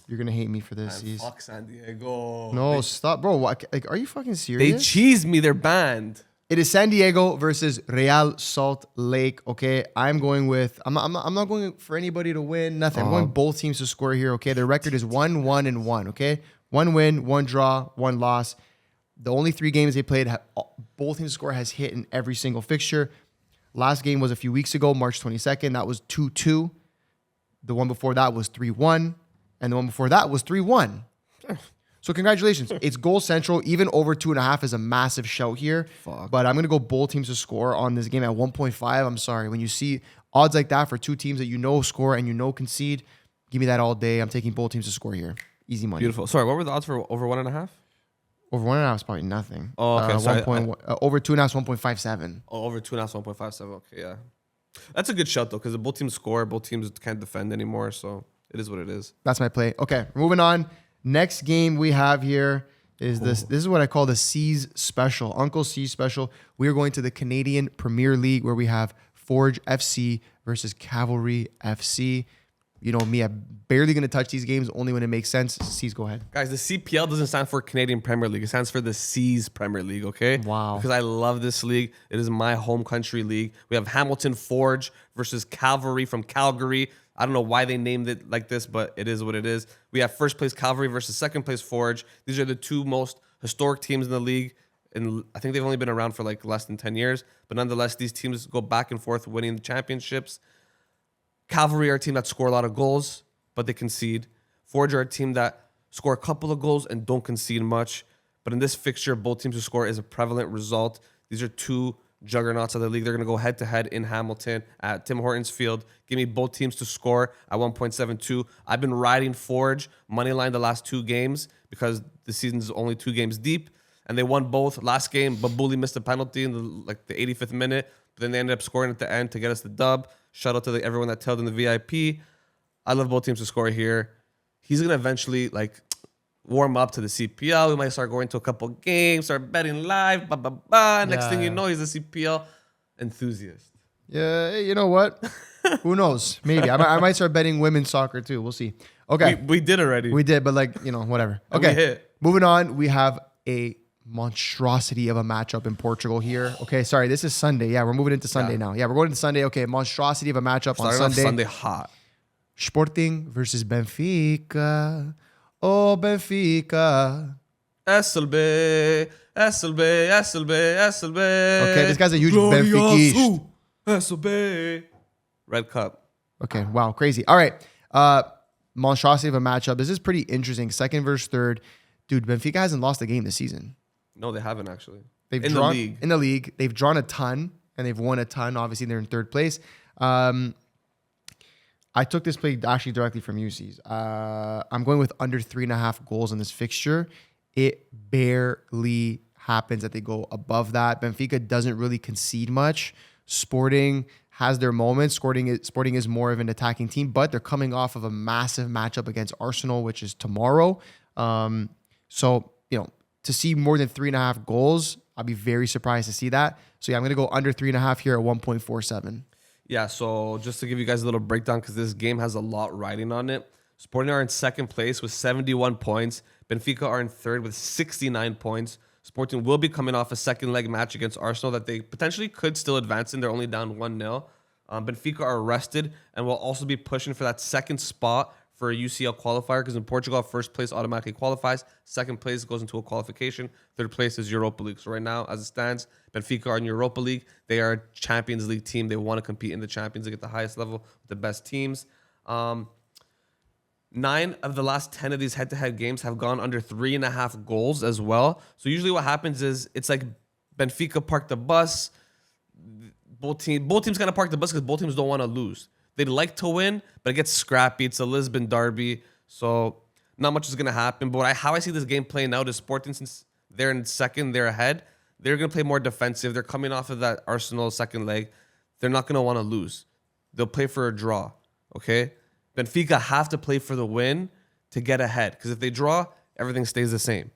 You're gonna hate me for this. Man, fuck San Diego. No, stop, bro. What? Like, are you fucking They serious? cheesed me. They're banned. It is San Diego versus Real Salt Lake. Okay, I'm going with. I'm not going for anybody to win. Nothing. I'm going both teams to score here. Okay, their record is 1-1-1. Okay, 1 win, 1 draw, 1 loss. The only 3 games they played, both teams' score has hit in every single fixture. Last game was a few weeks ago, March 22nd. That was 2-2. The one before that was 3-1, and the one before that was 3-1. So congratulations. It's goal central. Even over 2.5 is a massive shout here. Fuck. But I'm going to go both teams to score on this game at 1.5. I'm sorry. When you see odds like that for 2 teams that you know score and you know concede, give me that all day. I'm taking both teams to score here. Easy money. Beautiful. Sorry, what were the odds for over 1.5? Over 1.5 is probably nothing. Oh, okay. Sorry. Over 2.5 is 1.57. Oh, over 2.5 is 1.57. Okay, yeah. That's a good shot, though, because both teams score. Both teams can't defend anymore, so it is what it is. That's my play. Okay, moving on. Next game we have here is this. This is what I call the C's special, Uncle C special. We are going to the Canadian Premier League where we have Forge FC versus Cavalry FC. You know me, I'm barely going to touch these games only when it makes sense. C's, go ahead. Guys, the CPL doesn't stand for Canadian Premier League. It stands for the C's Premier League, okay? Wow. Because I love this league. It is my home country league. We have Hamilton Forge versus Cavalry from Calgary. I don't know why they named it like this, but it is what it is. We have first place Cavalry versus second place Forge. These are the 2 most historic teams in the league. And I think they've only been around for like less than 10 years. But nonetheless, these teams go back and forth winning the championships. Cavalry are a team that score a lot of goals, but they concede. Forge are a team that score a couple of goals and don't concede much. But in this fixture, both teams who score is a prevalent result. These are 2 juggernauts of the league. They're going to go head-to-head in Hamilton at Tim Hortons Field. Give me both teams to score at 1.72. I've been riding Forge moneyline the last 2 games because the season's only 2 games deep, and they won both. Last game, Babuli missed a penalty in the 85th minute, but then they ended up scoring at the end to get us the dub. Shout out to everyone that tailed in the VIP. I love both teams to score here. He's going to eventually warm up to the CPL. We might start going to a couple games, start betting live, Next thing you know, he's a CPL enthusiast. Yeah, you know what? Who knows? Maybe. I might start betting women's soccer too. We'll see. Okay. We did already. We did, but whatever. Okay. Moving on, we have a monstrosity of a matchup in Portugal here. Okay, sorry, this is Sunday. Yeah, we're moving into Sunday now. Yeah, we're going into Sunday. Okay, monstrosity of a matchup on Sunday. Sunday hot. Sporting versus Benfica. Oh, Benfica. SLB. Okay, this guy's a huge Benfica. SLB. Red Cup. Okay, wow, crazy. All right, monstrosity of a matchup. This is pretty interesting. Second versus third. Dude, Benfica hasn't lost a game this season. No, they haven't actually. In the league, they've drawn a ton and they've won a ton. Obviously, they're in third place. I took this play actually directly from UC's. I'm going with under 3.5 goals in this fixture. It barely happens that they go above that. Benfica doesn't really concede much. Sporting has their moments. Sporting is more of an attacking team, but they're coming off of a massive matchup against Arsenal, which is tomorrow. So, to see more than 3.5 goals, I'll be very surprised to see that. So, yeah, I'm going to go under 3.5 here at 1.47. Yeah, so just to give you guys a little breakdown, because this game has a lot riding on it. Sporting are in second place with 71 points. Benfica are in third with 69 points. Sporting will be coming off a second leg match against Arsenal that they potentially could still advance in. They're only down 1-0. Benfica are rested and will also be pushing for that second spot for a UCL qualifier, because in Portugal, first place automatically qualifies. Second place goes into a qualification. Third place is Europa League. So right now, as it stands, Benfica are in Europa League. They are a Champions League team. They want to compete in the Champions League at the highest level with the best teams. 9 of the last 10 of these head-to-head games have gone under 3.5 goals as well. So usually what happens is it's like Benfica park the bus. Both teams kind of park the bus because both teams don't want to lose. They'd like to win, but it gets scrappy. It's a Lisbon derby, so not much is going to happen. But how I see this game playing out is Sporting, since they're in second, they're ahead. They're going to play more defensive. They're coming off of that Arsenal second leg. They're not going to want to lose. They'll play for a draw, okay? Benfica have to play for the win to get ahead, because if they draw, everything stays the same.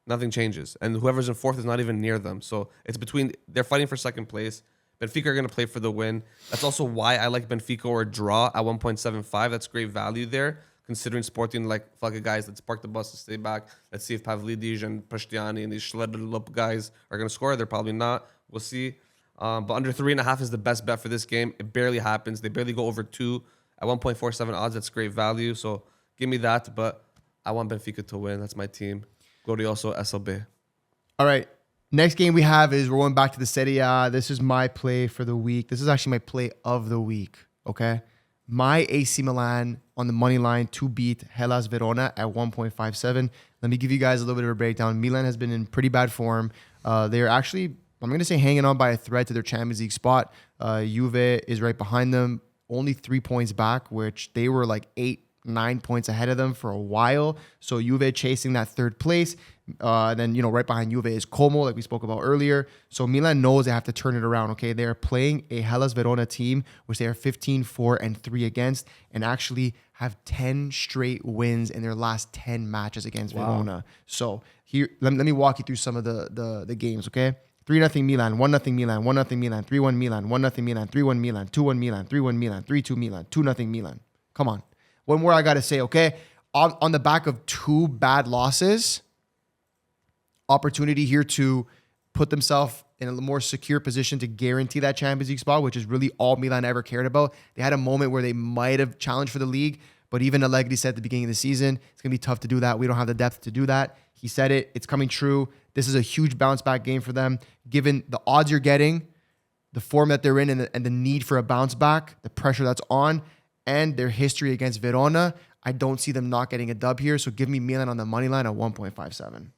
Nothing changes. And whoever's in fourth is not even near them. So it's they're fighting for second place. Benfica are going to play for the win. That's also why I like Benfica or a draw at 1.75. That's great value there, considering Sporting, like, fuck it, guys, let's park the bus and stay back. Let's see if Pavlidis and Pashtiani and these shredded up guys are going to score. They're probably not. We'll see. But under 3.5 is the best bet for this game. It barely happens. They barely go over 2 at 1.47 odds. That's great value. So give me that. But I want Benfica to win. That's my team. Glorioso SLB. All right. Next game we have is we're going back to the Serie A. This is my play for the week. This is actually my play of the week. Okay. My AC Milan on the money line to beat Hellas Verona at 1.57. Let me give you guys a little bit of a breakdown. Milan has been in pretty bad form. They're actually, I'm going to say, hanging on by a thread to their Champions League spot. Juve is right behind them, only 3 points back, which they were like 8-9 points ahead of them for a while. So Juve chasing that third place. Then, right behind Juve is Como, like we spoke about earlier. So Milan knows they have to turn it around, okay? They're playing a Hellas Verona team, which they are 15-4-3 against, and actually have 10 straight wins in their last 10 matches against Verona. So here, let me walk you through some of the games, okay? 3-0 Milan, 1-0 Milan, 1-0 Milan, 3-1 Milan, 1-0 Milan, 3-1 Milan, 2-1 Milan, 3-1 Milan, 3-2 Milan, 2-0 Milan. Come on. One more I got to say, okay? On the back of 2 bad losses, opportunity here to put themselves in a more secure position to guarantee that Champions League spot, which is really all Milan ever cared about. They had a moment where they might have challenged for the league, but even Allegri said at the beginning of the season, it's going to be tough to do that. We don't have the depth to do that. He said it. It's coming true. This is a huge bounce back game for them. Given the odds you're getting, the form that they're in, and the need for a bounce back, the pressure that's on, and their history against Verona, I don't see them not getting a dub here. So give me Milan on the money line at 1.57.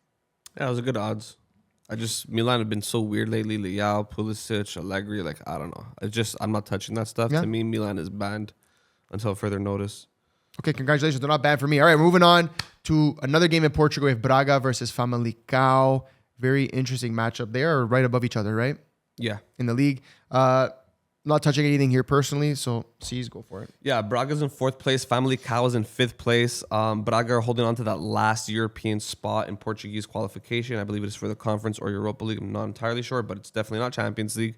Yeah, those are good odds. Milan have been so weird lately. Leao, Pulisic, Allegri, like, I don't know. I'm not touching that stuff. Yeah. To me, Milan is banned until further notice. Okay, congratulations. They're not bad for me. All right, moving on to another game in Portugal with Braga versus Famalicão. Very interesting matchup. They are right above each other, right? Yeah. In the league. Not touching anything here personally, so C's, go for it. Yeah, Braga's in 4th place. Famalicão is in 5th place. Braga are holding on to that last European spot in Portuguese qualification. I believe it is for the Conference or Europa League. I'm not entirely sure, but it's definitely not Champions League.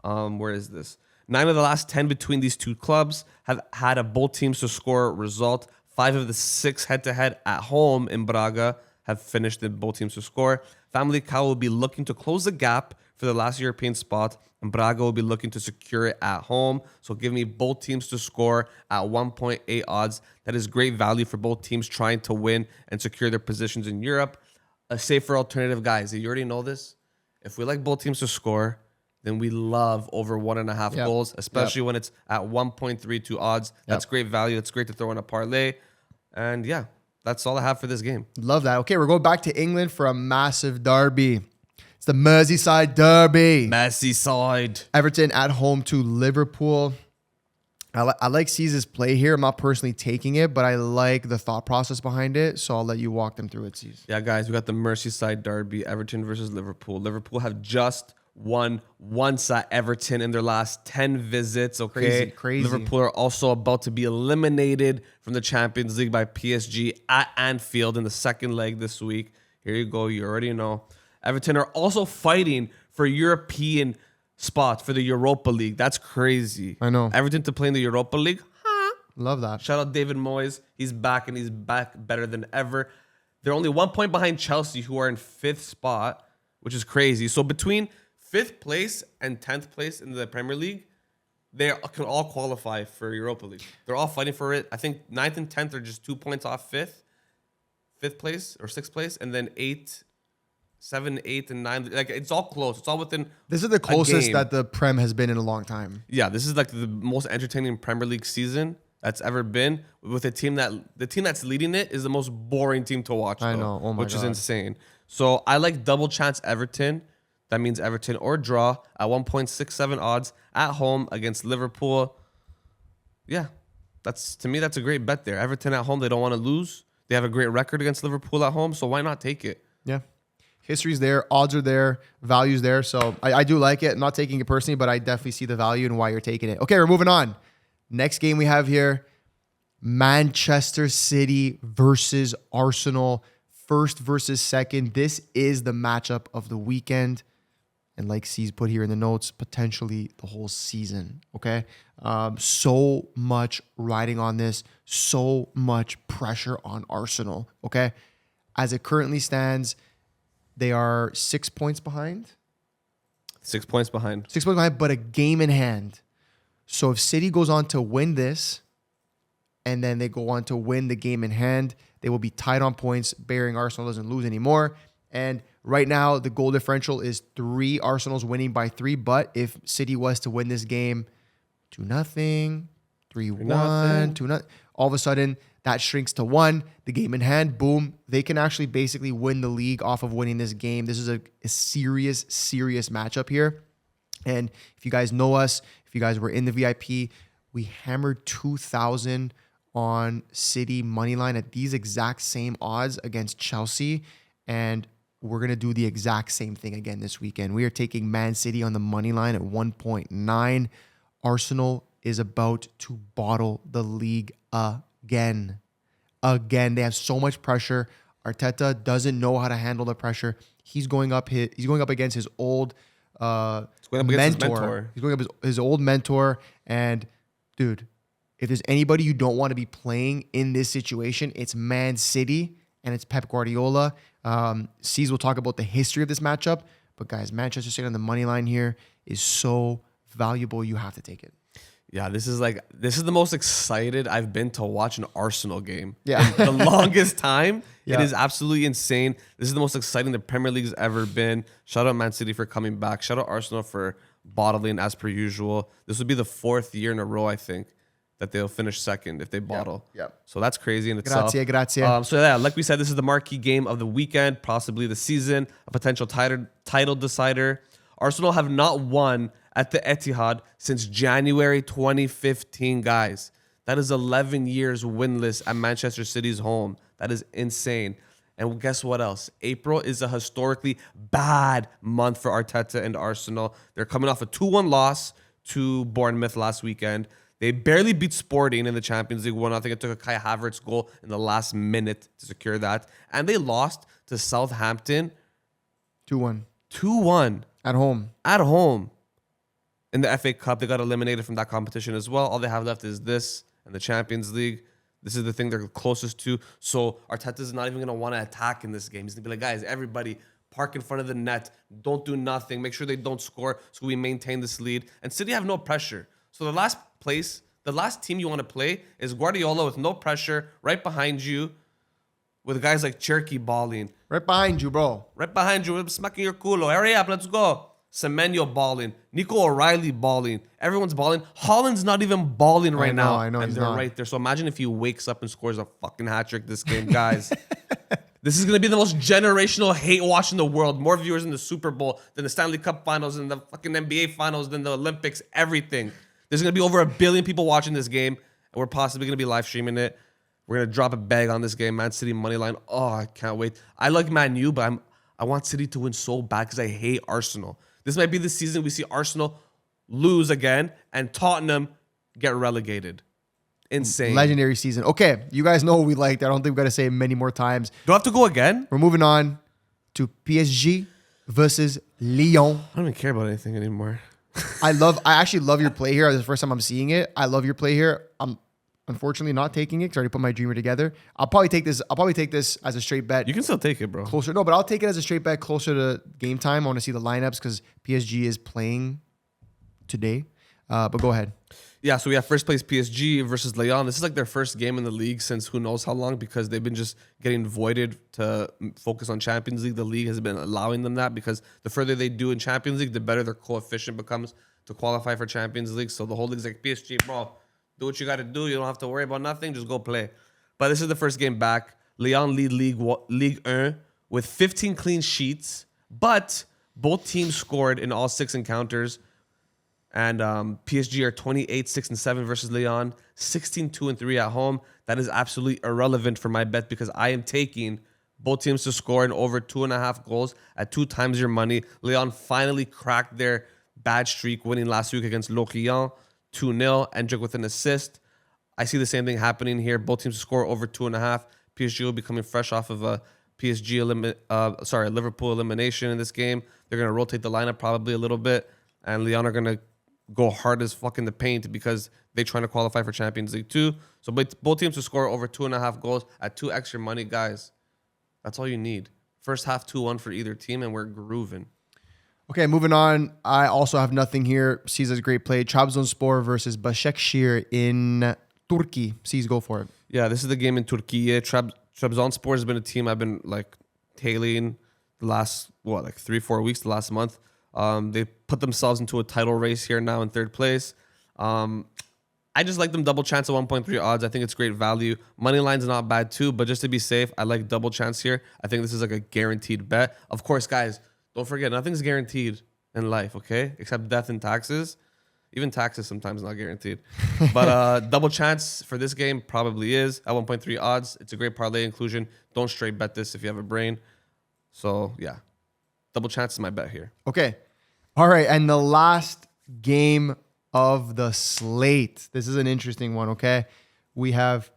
Where is this? 9 of the last 10 between these two clubs have had a both teams to score result. 5 of the 6 head-to-head at home in Braga have finished in both teams to score. Famalicão will be looking to close the gap for the last European spot, and Braga will be looking to secure it at home. So give me both teams to score at 1.8 odds. That is great value for both teams trying to win and secure their positions in Europe. A safer alternative, guys. You already know this. If we like both teams to score, then we love over 1.5 goals, especially when it's at 1.32 odds. That's great value. That's great to throw in a parlay. And yeah, that's all I have for this game. Love that. Okay, we're going back to England for a massive derby. It's the Merseyside derby. Merseyside. Everton at home to Liverpool. I like Cesar's play here. I'm not personally taking it, but I like the thought process behind it. So I'll let you walk them through it, Cesar. Yeah, guys, we got the Merseyside derby, Everton versus Liverpool. Liverpool have just won once at Everton in their last 10 visits. Okay, Crazy. Liverpool are also about to be eliminated from the Champions League by PSG at Anfield in the second leg this week. Here you go. You already know. Everton are also fighting for European spots for the Europa League. That's crazy. I know. Everton to play in the Europa League. Love that. Shout out David Moyes. He's back, and he's back better than ever. They're only 1 point behind Chelsea, who are in 5th spot, which is crazy. So between 5th place and 10th place in the Premier League, they can all qualify for Europa League. They're all fighting for it. I think 9th and 10th are just 2 points off 5th place or 6th place, and then 8, 7, 8, and 9. Like, it's all close. It's all within. This is the closest that the Prem has been in a long time. Yeah, this is like the most entertaining Premier League season that's ever been, with the team that's leading it is the most boring team to watch. I know. Oh my which God. is insane. So I like double chance Everton. That means Everton or draw at 1.67 odds at home against Liverpool. Yeah, to me, that's a great bet there. Everton at home, they don't want to lose. They have a great record against Liverpool at home, so why not take it? Yeah. History's there, odds are there, value's there. So I do like it. I'm not taking it personally, but I definitely see the value and why you're taking it. Okay, we're moving on. Next game we have here, Manchester City versus Arsenal. First versus second. This is the matchup of the weekend. And like C's put here in the notes, potentially the whole season. Okay. So much riding on this, so much pressure on Arsenal. Okay. As it currently stands, they are 6 points behind. 6 points behind. 6 points behind, but a game in hand. So if City goes on to win this, and then they go on to win the game in hand, they will be tied on points, bearing Arsenal doesn't lose anymore. And right now, the goal differential is 3. Arsenal's winning by 3. But if City was to win this game 2-0, 3-1, 2-0, all of a sudden that shrinks to 1. The game in hand, boom, they can actually basically win the league off of winning this game. This is a serious matchup here. And if you guys know us, if you guys were in the VIP, we hammered 2,000 on City money line at these exact same odds against Chelsea. And we're going to do the exact same thing again this weekend. We are taking Man City on the money line at 1.9. Arsenal is about to bottle the league again. They have so much pressure. Arteta doesn't know how to handle the pressure. He's going up against his old mentor. He's going up his old mentor. And dude, if there's anybody you don't want to be playing in this situation, it's Man City and it's Pep Guardiola. C's will talk about the history of this matchup. But guys, Manchester City on the money line here is so valuable. You have to take it. Yeah, this is the most excited I've been to watch an Arsenal game. Yeah. In the longest time. Yeah. It is absolutely insane. This is the most exciting the Premier League's ever been. Shout out Man City for coming back. Shout out Arsenal for bottling as per usual. This would be the 4th year in a row, I think, that they'll finish second if they bottle. Yep. So that's crazy in itself. Grazie. So yeah, like we said, this is the marquee game of the weekend, possibly the season, a potential title decider. Arsenal have not won at the Etihad since January 2015, guys. That is 11 years winless at Manchester City's home. That is insane. And guess what else? April is a historically bad month for Arteta and Arsenal. They're coming off a 2-1 loss to Bournemouth last weekend. They barely beat Sporting in the Champions League 1. I think it took a Kai Havertz goal in the last minute to secure that. And they lost to Southampton 2-1. 2-1. At home. In the FA Cup, they got eliminated from that competition as well. All they have left is this and the Champions League. This is the thing they're closest to. So Arteta's not even going to want to attack in this game. He's going to be like, guys, everybody park in front of the net. Don't do nothing. Make sure they don't score so we maintain this lead. And City have no pressure. So the last team you want to play is Guardiola with no pressure, right behind you, with guys like Cherky balling. Right behind you, bro. Right behind you, smacking your culo. Hurry up, let's go. Semenyo balling. Nico O'Reilly balling. Everyone's balling. Holland's not even balling right now. I know. And He's they're not. right there. So imagine if he wakes up and scores a fucking hat trick this game, guys. This is going to be the most generational hate watch in the world. More viewers in the Super Bowl than the Stanley Cup finals and the fucking NBA finals than the Olympics, everything. There's going to be over 1 billion people watching this game, and we're possibly going to be live streaming it. We're going to drop a bag on this game. Man City money line. Oh, I can't wait. I like Man U, but I want City to win so bad because I hate Arsenal. This might be the season we see Arsenal lose again and Tottenham get relegated. Insane. Legendary season. Okay, you guys know what we liked. I don't think we've got to say it many more times. Do I have to go again? We're moving on to PSG versus Lyon. I don't even care about anything anymore. I actually love your play here. This is the first time I'm seeing it. I love your play here. I'm unfortunately not taking it because I already put my dreamer together. I'll probably take this as a straight bet. You can still take it, bro. Closer. No, but I'll take it as a straight bet closer to game time. I want to see the lineups because PSG is playing today. But go ahead. Yeah, so we have first place PSG versus Lyon. This is like their first game in the league since who knows how long because they've been just getting voided to focus on Champions League. The league has been allowing them that because the further they do in Champions League, the better their coefficient becomes to qualify for Champions League. So the whole league's like, PSG, bro, do what you got to do. You don't have to worry about nothing. Just go play. But this is the first game back. Lyon lead Ligue 1 with 15 clean sheets, but both teams scored in all 6 encounters. And PSG are 28-6-7 versus Lyon, 16-2-3 at home. That is absolutely irrelevant for my bet because I am taking both teams to score in over 2.5 goals at 2 times your money. Lyon finally cracked their bad streak, winning last week against Lorient 2-0. Endrick with an assist. I see the same thing happening here. Both teams to score over 2.5. PSG will be coming fresh off of a Liverpool elimination in this game. They're going to rotate the lineup probably a little bit. And Lyon are going to go hard as fuck in the paint because they're trying to qualify for Champions League 2. So both teams to score over 2.5 goals at 2 extra money, guys. That's all you need. First half 2-1 for either team, and we're grooving. Okay, moving on. I also have nothing here. Cesar's great play. Trabzonspor versus Başakşehir in Turkey. Cesar, go for it. Yeah, this is the game in Turkey. Trabzonspor has been a team I've been like tailing the last 3-4 weeks, the last month. They put themselves into a title race here now in 3rd place. I just like them double chance at 1.3 odds. I think it's great value. Money line's not bad too, but just to be safe, I like double chance here. I think this is like a guaranteed bet. Of course, guys, don't forget, nothing's guaranteed in life, okay? Except death and taxes. Even taxes sometimes not guaranteed. But double chance for this game probably is at 1.3 odds. It's a great parlay inclusion. Don't straight bet this if you have a brain. So, yeah. Double chance is my bet here. Okay. All right. And the last game of the slate. This is an interesting one, okay? We have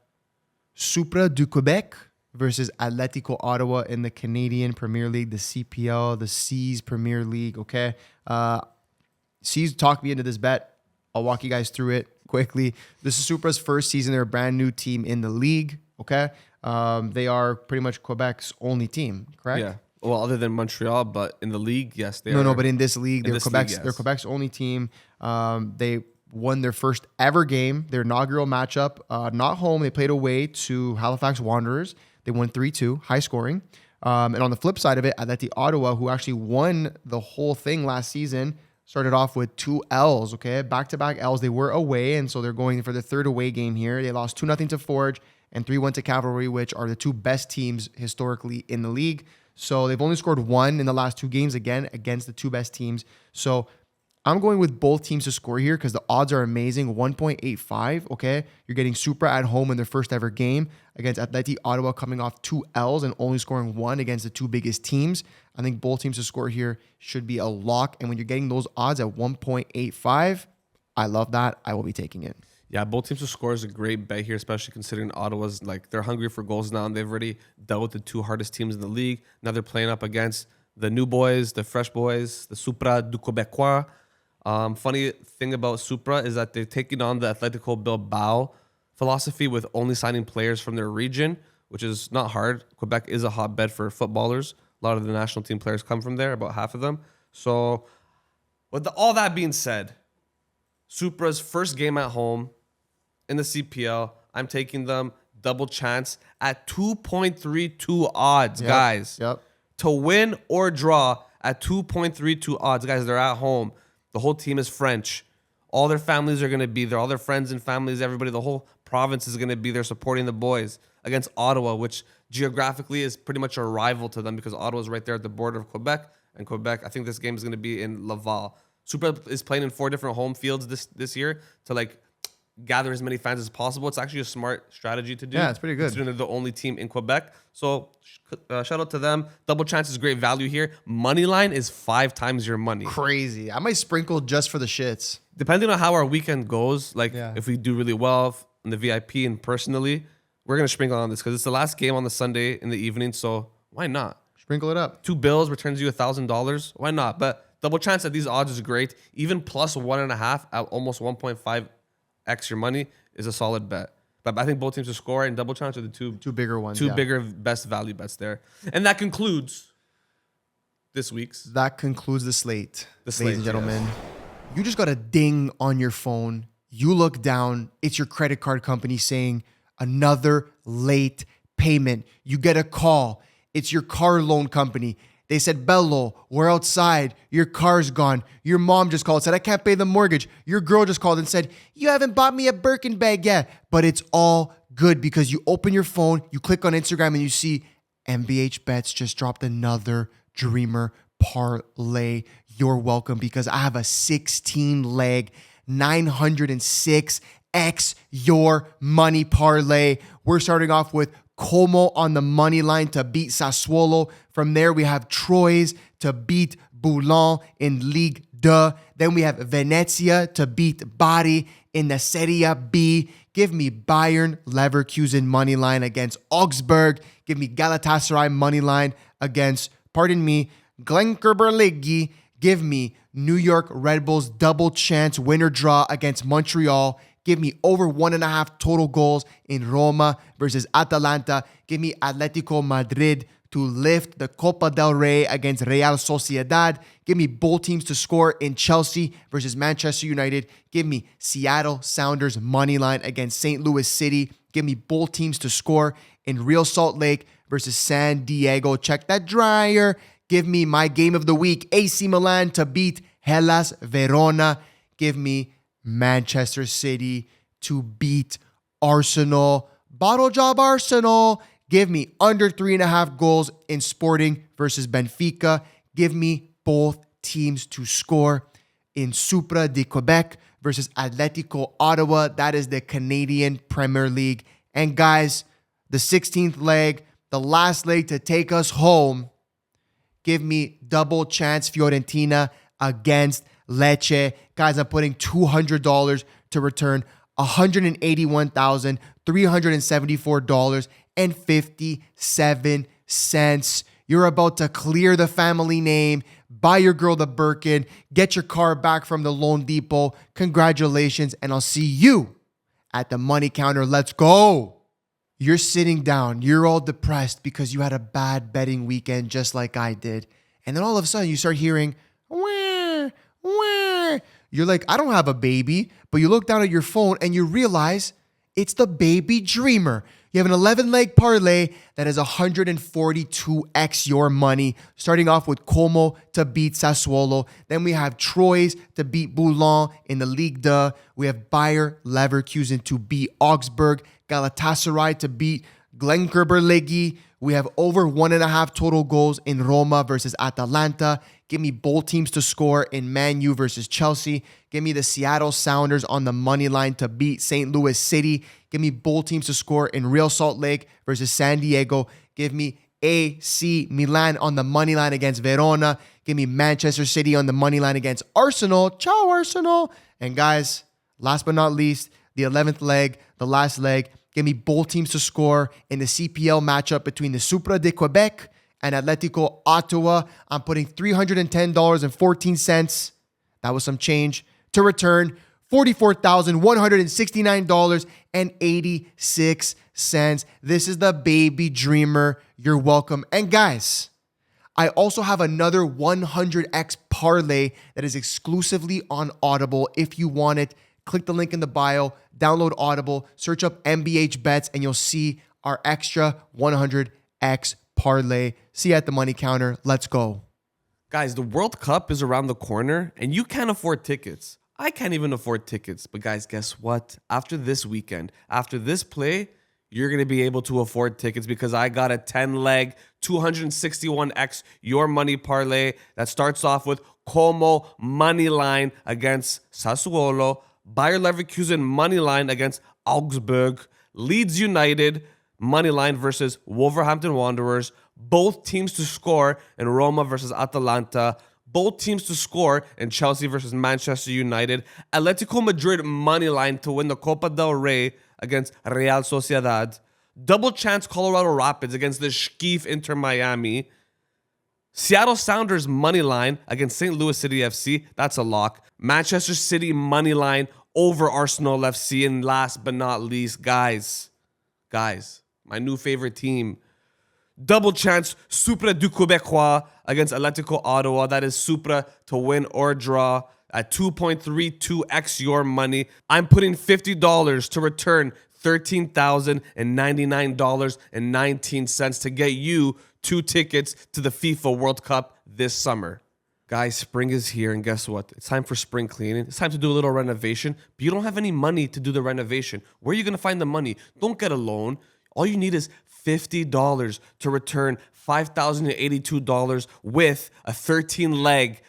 Supra du Quebec versus Atletico Ottawa in the Canadian Premier League, the CPL, the C's Premier League, okay? C's talked me into this bet. I'll walk you guys through it quickly. This is Supra's first season. They're a brand new team in the league, okay? They are pretty much Quebec's only team, correct? Yeah. Well, other than Montreal, but in the league, yes, they are. No, but in this league, they're Quebec's only team. They won their first ever game, their inaugural matchup, not home. They played away to Halifax Wanderers. They won 3-2, high scoring. And on the flip side of it, Atleti Ottawa, who actually won the whole thing last season, started off with 2 L's, okay? Back-to-back L's. They were away, and so they're going for the 3rd away game here. They lost 2-0 to Forge and 3-1 to Cavalry, which are the 2 best teams historically in the league. So they've only scored 1 in the last 2 games, again, against the 2 best teams. So I'm going with both teams to score here because the odds are amazing. 1.85, okay? You're getting Supra at home in their first ever game against Atleti Ottawa coming off 2 L's and only scoring 1 against the 2 biggest teams. I think both teams to score here should be a lock. And when you're getting those odds at 1.85, I love that. I will be taking it. Yeah, both teams to score is a great bet here, especially considering Ottawa's like they're hungry for goals now, and they've already dealt with the 2 hardest teams in the league. Now they're playing up against the new boys, the fresh boys, the Supra du Québécois. Funny thing about Supra is that they're taking on the Atletico Bilbao philosophy with only signing players from their region, which is not hard. Quebec is a hotbed for footballers. A lot of the national team players come from there, about half of them. So with all that being said, Supra's first game at home in the CPL, I'm taking them double chance at 2.32 odds, guys. Yep. To win or draw at 2.32 odds. Guys, they're at home. The whole team is French. All their families are going to be there. All their friends and families, everybody, the whole province is going to be there supporting the boys against Ottawa, which geographically is pretty much a rival to them because Ottawa is right there at the border of Quebec. And Quebec, I think this game is going to be in Laval. Supra is playing in 4 different home fields this year to like gather as many fans as possible. It's actually a smart strategy to do. Yeah, it's pretty good. Considering they're the only team in Quebec. So shout out to them. Double chance is great value here. Money line is 5 times your money. Crazy. I might sprinkle just for the shits. Depending on how our weekend goes, like if we do really well in the VIP and personally, we're going to sprinkle on this because it's the last game on the Sunday in the evening. So why not? Sprinkle it up. 2 bills returns you $1,000. Why not? But double chance at these odds is great. Even plus 1.5 at almost 1.5x your money is a solid bet. But I think both teams to score and double chance are the two bigger ones. Two bigger best value bets there. And that concludes this week's. That concludes the slate. Ladies and gentlemen. Yes. You just got a ding on your phone. You look down. It's your credit card company saying another late payment. You get a call. It's your car loan company. They said, Bello, we're outside. Your car's gone. Your mom just called and said, I can't pay the mortgage. Your girl just called and said, you haven't bought me a Birkin bag yet. But it's all good because you open your phone, you click on Instagram, and you see MBH Bets just dropped another Dreamer parlay. You're welcome because I have a 16-leg 906x your money parlay. We're starting off with Como on the money line to beat Sassuolo. From there, we have Troyes to beat Boulogne in Ligue 2. Then we have Venezia to beat Bari in the Serie B. Give me Bayern Leverkusen money line against Augsburg. Give me Galatasaray money line against, Glenkerberligi. Give me New York Red Bulls double chance winner draw against Montreal. Give me over 1.5 total goals in Roma versus Atalanta. Give me Atletico Madrid to lift the Copa del Rey against Real Sociedad. Give me both teams to score in Chelsea versus Manchester United. Give me Seattle Sounders money line against St. Louis City. Give me both teams to score in Real Salt Lake versus San Diego. Check that dryer. Give me my game of the week, AC Milan to beat Hellas Verona. Give me Manchester City to beat Arsenal. Bottle job Arsenal. Give me under 3.5 goals in Sporting versus Benfica. Give me both teams to score in Supra de Quebec versus Atletico Ottawa. That is the Canadian Premier League. And guys, the 16th leg, the last leg to take us home. Give me double chance Fiorentina against Lecce. Guys, I'm putting $200 to return $181,374.57. You're about to clear the family name, buy your girl the Birkin, get your car back from the Loan Depot. Congratulations, and I'll see you at the money counter. Let's go. You're sitting down, you're all depressed because you had a bad betting weekend just like I did. And then all of a sudden you start hearing, wah, wah. You're like, I don't have a baby. But you look down at your phone and you realize it's the Baby Dreamer. You have an 11-leg parlay that is 142x your money, starting off with Como to beat Sassuolo. Then we have Troyes to beat Boulogne in the Liga. We have Bayer Leverkusen to beat Augsburg. Galatasaray to beat Glenkerberligi. We have over 1.5 total goals in Roma versus Atalanta. Give me both teams to score in Man U versus Chelsea. Give me the Seattle Sounders on the money line to beat St. Louis City. Give me both teams to score in Real Salt Lake versus San Diego. Give me AC Milan on the money line against Verona. Give me Manchester City on the money line against Arsenal. Ciao, Arsenal. And guys, last but not least, the 11th leg, the last leg. Give me both teams to score in the CPL matchup between the Supra de Quebec and Atletico Ottawa. I'm putting $310.14. That was some change to return $44,169.86. This is the Baby Dreamer. You're welcome. And guys, I also have another 100x parlay that is exclusively on Audible. If you want it, click the link in the bio, download Audible, search up MBH Bets, and you'll see our extra 100x parlay. See you at the money counter. Let's go. Guys, the World Cup is around the corner, and you can't afford tickets. I can't even afford tickets. But guys, guess what? After this weekend, after this play, you're going to be able to afford tickets because I got a 10-leg, 261x your money parlay that starts off with Como money line against Sassuolo, Bayer Leverkusen money line against Augsburg, Leeds United money line versus Wolverhampton Wanderers, both teams to score in Roma versus Atalanta, both teams to score in Chelsea versus Manchester United, Atletico Madrid money line to win the Copa del Rey against Real Sociedad, double chance Colorado Rapids against the Schkeef Inter Miami, Seattle Sounders money line against St. Louis City FC, that's a lock, Manchester City money line over Arsenal FC, and last but not least, guys, my new favorite team, double chance Supra du Québécois against Atletico Ottawa. That is Supra to win or draw at 2.32x your money. I'm putting $50 to return $13,099.19 to get you 2 tickets to the FIFA World Cup this summer. Guys, spring is here, and guess what? It's time for spring cleaning. It's time to do a little renovation, but you don't have any money to do the renovation. Where are you going to find the money? Don't get a loan. All you need is $50 to return $5,082 with a 13-leg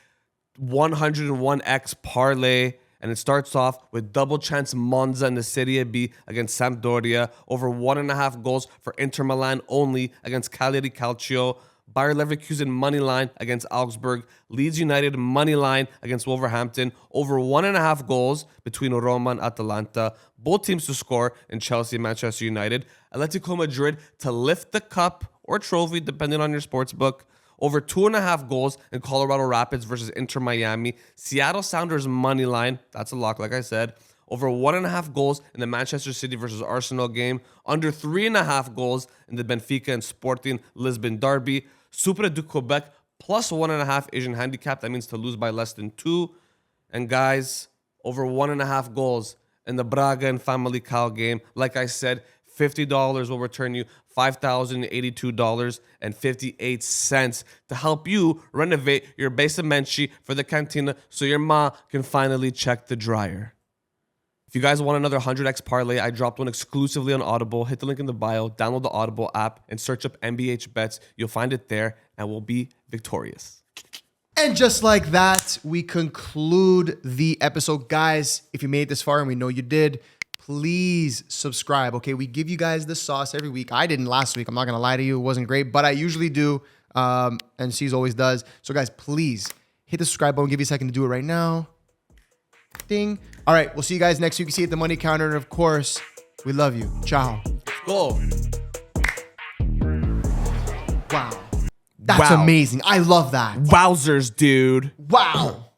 101x parlay. And it starts off with double chance Monza in the Serie B against Sampdoria, over 1.5 goals for Inter Milan only against Cagliari Calcio, Bayer Leverkusen money line against Augsburg. Leeds United money line against Wolverhampton. Over 1.5 goals between Roma and Atalanta. Both teams to score in Chelsea and Manchester United. Atletico Madrid to lift the cup or trophy, depending on your sports book. Over 2.5 goals in Colorado Rapids versus Inter Miami. Seattle Sounders money line. That's a lock, like I said. Over 1.5 goals in the Manchester City versus Arsenal game. Under 3.5 goals in the Benfica and Sporting Lisbon derby. Supra du Quebec plus 1.5 Asian handicap. That means to lose by less than 2. And guys, over 1.5 goals in the Braga and Famalicão game. Like I said, $50 will return you $5,082.58 to help you renovate your basement for the cantina so your ma can finally check the dryer. If you guys want another 100x parlay, I dropped one exclusively on Audible. Hit the link in the bio, download the Audible app, and search up MBH Bets. You'll find it there, and we'll be victorious. And just like that, we conclude the episode. Guys, if you made it this far, and we know you did, please subscribe, okay? We give you guys the sauce every week. I didn't last week. I'm not going to lie to you. It wasn't great, but I usually do, and Cesar always does. So, guys, please hit the subscribe button. Give you a second to do it right now. Ding. All right, we'll see you guys next week. You can see it at the money counter. And, of course, we love you. Ciao. Go. Wow. That's amazing. I love that. Wowzers, dude. Wow.